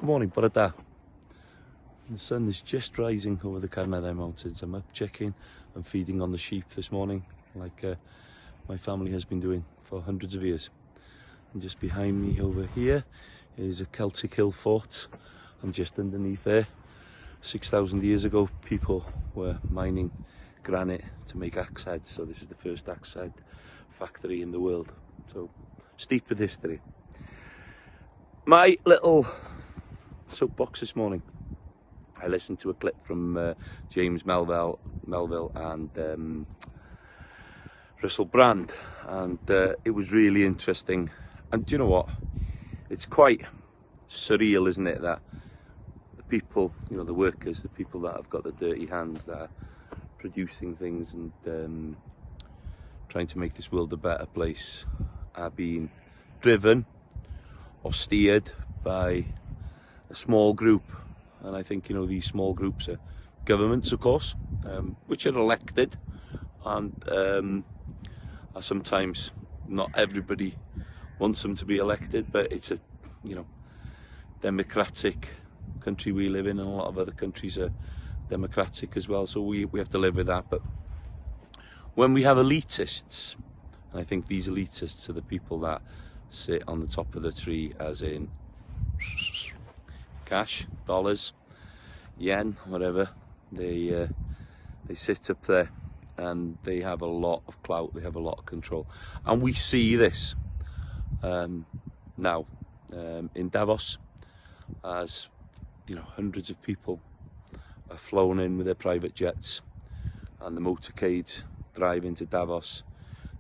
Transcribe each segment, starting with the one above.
Good morning, bore da. The sun is just rising over the Carnarvon Mountains. I'm up checking and feeding on the sheep this morning, like my family has been doing for hundreds of years. And just behind me over here is a Celtic hill fort, and just underneath there, 6,000 years ago, people were mining granite to make axe heads. So this is the first axe head factory in the world. So steep with history. My little soapbox this morning, I listened to a clip from James Melville and Russell Brand, and it was really interesting. And do you know what? It's quite surreal, isn't it, that the people, you know, the workers, the people that have got the dirty hands, that are producing things and trying to make this world a better place, are being driven or steered by a small group. And I think, you know, these small groups are governments, of course, which are elected, and are sometimes, not everybody wants them to be elected, but it's a, you know, democratic country we live in, and a lot of other countries are democratic as well, so we have to live with that. But when we have elitists, and I think these elitists are the people that sit on the top of the tree, as in cash, dollars, yen, whatever, they sit up there and they have a lot of clout, they have a lot of control. And we see this now in Davos, as you know, hundreds of people are flown in with their private jets, and the motorcades drive into Davos.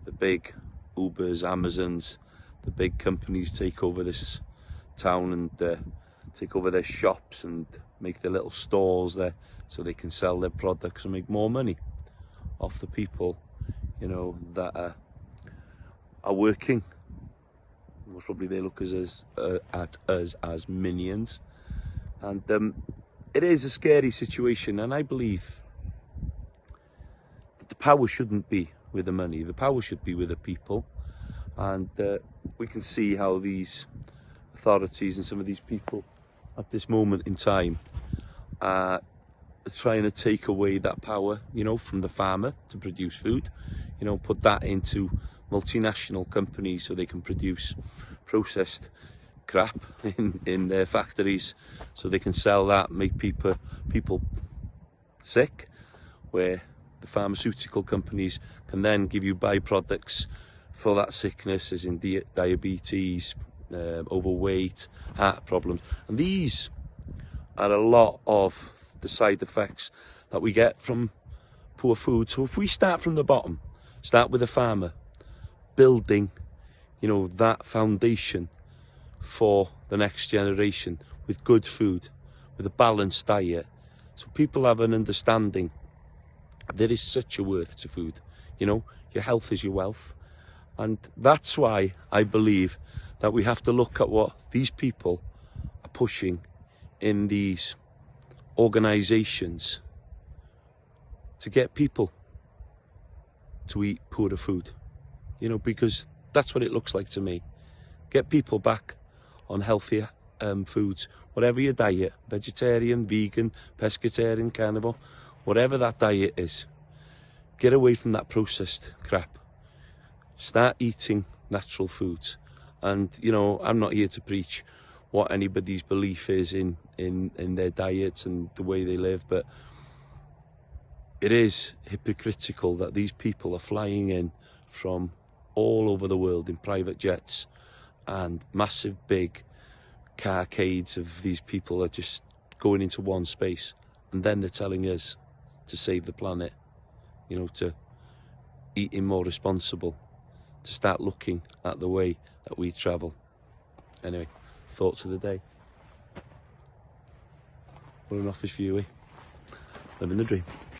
The big Ubers, Amazons, the big companies take over this town and take over their shops and make their little stores there, so they can sell their products and make more money off the people, you know, that are working. Most probably they look at us as minions, and it is a scary situation. And I believe that the power shouldn't be with the money, the power should be with the people. And we can see how these authorities and some of these people at this moment in time are trying to take away that power, you know, from the farmer to produce food, you know, put that into multinational companies so they can produce processed crap in their factories, so they can sell that, make people sick, where the pharmaceutical companies can then give you byproducts for that sickness, as in diabetes, overweight, heart problems. And these are a lot of the side effects that we get from poor food. So if we start from the bottom, start with a farmer, building, you know, that foundation for the next generation with good food, with a balanced diet, so people have an understanding there is such a worth to food. You know, your health is your wealth. And that's why I believe that we have to look at what these people are pushing in these organisations to get people to eat poorer food. You know, because that's what it looks like to me. Get people back on healthier foods, whatever your diet, vegetarian, vegan, pescatarian, carnivore, whatever that diet is. Get away from that processed crap. Start eating natural foods. And, you know, I'm not here to preach what anybody's belief is in their diets and the way they live, but it is hypocritical that these people are flying in from all over the world in private jets, and massive big carcades of these people are just going into one space, and then they're telling us to save the planet, you know, to eating more responsible, to start looking at the way that we travel. Anyway, thoughts of the day. What an office view, eh? Living the dream.